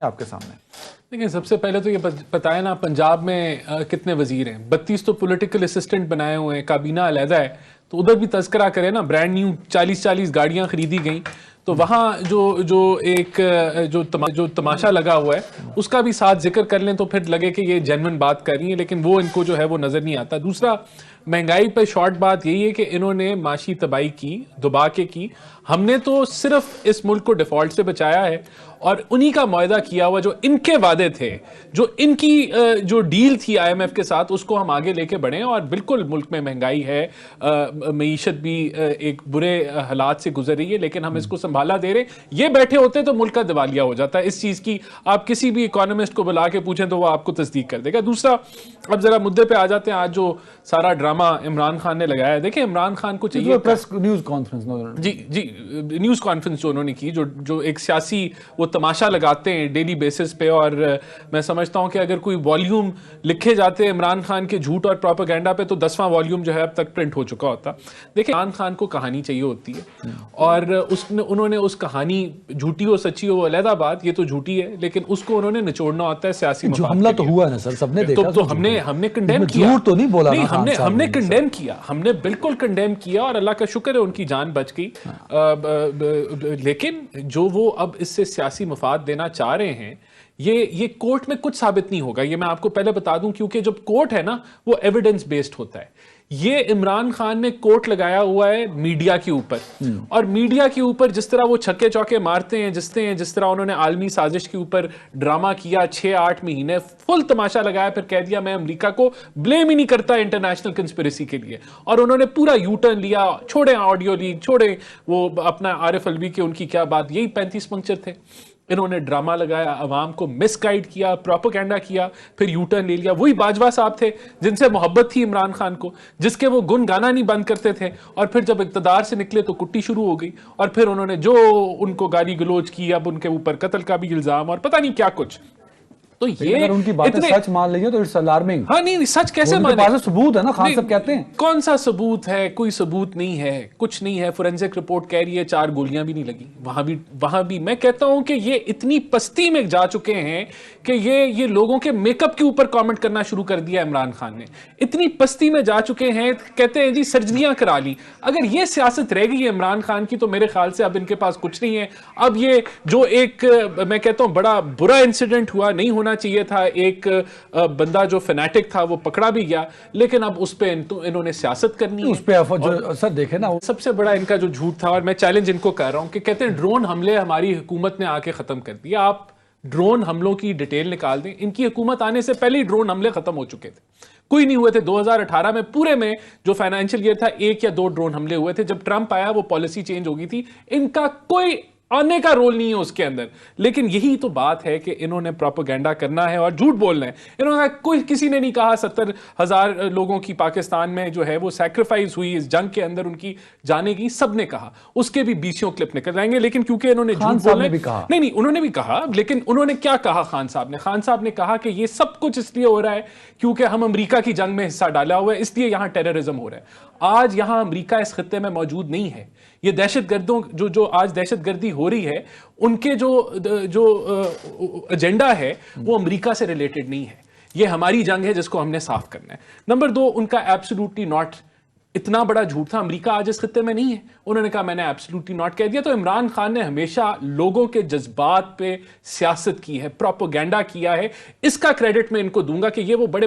आपके सामने। देखिए, सबसे पहले तो ये बताया ना, पंजाब में कितने वजीर हैं। 32 तो पॉलिटिकल असिस्टेंट बनाए हुए हैं, काबीना अलहदा है। तो उधर भी तस्करा करें ना, ब्रांड न्यू 40-40 गाड़ियां खरीदी गई। तो वहाँ जो तमाशा लगा हुआ है उसका भी साथ जिक्र कर लें तो फिर लगे कि ये जेन्युइन बात कर रही है, लेकिन वो इनको जो है वो नजर नहीं आता। दूसरा, महंगाई पर शॉर्ट बात यही है कि इन्होंने माशी तबाही की, दुबा के की। हमने तो सिर्फ इस मुल्क को डिफॉल्ट से बचाया है और उन्हीं का मुआहदा किया हुआ जो इनके वादे थे, जो इनकी जो डील थी आईएमएफ के साथ, उसको हम आगे लेके बढ़े। और बिल्कुल मुल्क में महंगाई है, मईशत भी एक बुरे हालात से गुजर रही है, लेकिन हम इसको संभाला दे रहे। ये बैठे होते तो मुल्क का दिवालिया हो जाता है। इस चीज की आप किसी भी इकोनॉमिस्ट को बुला के पूछें तो वो आपको तस्दीक कर देगा। दूसरा, अब जरा मुद्दे पे आ जाते हैं। आज जो सारा ड्रामा इमरान खान ने लगाया है, देखिए इमरान खान को चाहिए प्रेस न्यूज कॉन्फ्रेंस, जी न्यूज कॉन्फ्रेंस जो उन्होंने की, जो एक सियासी वो तमाशा लगाते हैं डेली बेसिस पे। और मैं समझता हूं कि अगर कोई वॉल्यूम लिखे जाते हैं इमरान खान के झूठ और प्रोपेगेंडा पे तो 10वां वॉल्यूम जो है अब तक प्रिंट हो चुका होता। देखिए, इमरान खान को कहानी चाहिए होती है और उन्होंने उस कहानी, झूठी हो सच्ची हो वो अलहदा बात, ये तो झूठी है, लेकिन उसको उन्होंने निचोड़ना होता है सियासी मफाद के लिए। हमला तो हुआ ना सर, सबने देखा। तो हमने कंडेम किया, झूठ तो नहीं बोला। नहीं, हमने कंडेम किया, हमने बिल्कुल कंडेम किया और अल्लाह का शुक्र है उनकी जान बच गई। लेकिन जो वो अब इससे सियासी मफाद देना चाह रहे हैं, ये कोर्ट में कुछ साबित नहीं होगा। ये मैं आपको पहले बता दूं, क्योंकि जब कोर्ट है ना वो एविडेंस बेस्ड होता है। ये इमरान खान ने कोर्ट लगाया हुआ है मीडिया के ऊपर, और मीडिया के ऊपर जिस तरह वो छक्के चौके मारते हैं, जिस तरह उन्होंने आलमी साजिश के ऊपर ड्रामा किया, 6-8 महीने फुल तमाशा लगाया, फिर कह दिया मैं अमेरिका को ब्लेम ही नहीं करता इंटरनेशनल कंस्पिरेसी के लिए। और उन्होंने पूरा यू टर्न लिया, छोड़े ऑडियो लीक, छोड़े वो अपना आरिफ अलवी के, उनकी क्या बात, यही 35 पंक्चर थे। इन्होंने ड्रामा लगाया, अवाम को मिसगाइड किया, प्रोपेगेंडा किया, फिर यू टर्न ले लिया। वही बाजवा साहब थे जिनसे मोहब्बत थी इमरान खान को, जिसके वो गुन गाना नहीं बंद करते थे, और फिर जब इक़्तिदार से निकले तो कुट्टी शुरू हो गई। और फिर उन्होंने जो उनको गाली गलोच की, अब उनके ऊपर कत्ल का भी इल्जाम और पता नहीं क्या कुछ। तो ये अगर उनकी बातें सच मान लीजिए तो इट्स अलार्मिंग। हाँ, नहीं, सच कैसे माने? पास सबूत है ना, खान साहब कहते हैं। कौन सा सबूत है? कोई सबूत नहीं है, कुछ नहीं है। फोरेंसिक रिपोर्ट कह रही है 4 गोलियां भी नहीं लगी। वहां भी मैं कहता हूं कि ये इतनी पस्ती में जा चुके हैं कि ये लोगों के मेकअप के ऊपर कमेंट करना शुरू कर दिया इमरान खान ने। इतनी पस्ती में जा चुके हैं, कहते हैं जी सर्जरियां करा ली। अगर ये सियासत रह गई है इमरान खान की तो मेरे ख्याल से अब इनके पास कुछ नहीं है। अब ये जो एक, मैं कहता हूं बड़ा बुरा इंसिडेंट हुआ, नहीं होना चाहिए था, एक बंदा जो फैनेटिक था वो पकड़ा भी गया, लेकिन अब उस पे इन्होंने सियासत करनी है। उस पे जो सर देखे ना, सबसे बड़ा इनका जो झूठ था, और मैं चैलेंज इनको कर रहा हूं कि कहते हैं ड्रोन हमले हमारी हुकूमत ने आके खत्म कर दिया। आप ड्रोन हमलों की डिटेल निकाल दें, इनकी हुकूमत आने से पहले ही ड्रोन हमले खत्म हो चुके थे, कोई नहीं हुए थे। 2018 में पूरे में जो फाइनेंशियल ईयर था 1 या 2 ड्रोन हमले हुए थे। जब ट्रंप आया वो पॉलिसी चेंज हो गई थी, इनका कोई आने का रोल नहीं है उसके अंदर। लेकिन यही तो बात है कि इन्होंने प्रोपेगेंडा करना है और झूठ बोलना है। इन्होंने कोई, किसी ने नहीं कहा 70,000 लोगों की पाकिस्तान में जो है वो सैक्रिफाइस हुई इस जंग के अंदर, उनकी जाने की, सबने कहा। उसके भी 20 क्लिप निकल जाएंगे, लेकिन क्योंकि इन्होंने झूठ बोलना भी कहा, नहीं, उन्होंने भी कहा, लेकिन उन्होंने क्या कहा? खान साहब ने कहा कि ये सब कुछ इसलिए हो रहा है क्योंकि हम अमेरिका की जंग में हिस्सा डाला हुआ है, इसलिए यहां टेररिज्म हो रहा है। आज यहां अमेरिका इस खित्ते में मौजूद नहीं है। ये दहशतगर्दों जो आज दहशतगर्दी हो रही है, उनके जो एजेंडा है वो अमेरिका से रिलेटेड नहीं है। ये हमारी जंग है जिसको हमने साफ करना है। नंबर 2, उनका एब्सोल्युटली नॉट इतना बड़ा झूठ था। अमेरिका आज इस खित्ते में नहीं है, उन्होंने कहा मैंने एब्सोल्युटली नॉट कह दिया। तो इमरान खान ने हमेशा लोगों के जज्बात पे सियासत की है, प्रोपेगेंडा किया है। इसका क्रेडिट मैं इनको दूंगा कि ये वो बड़े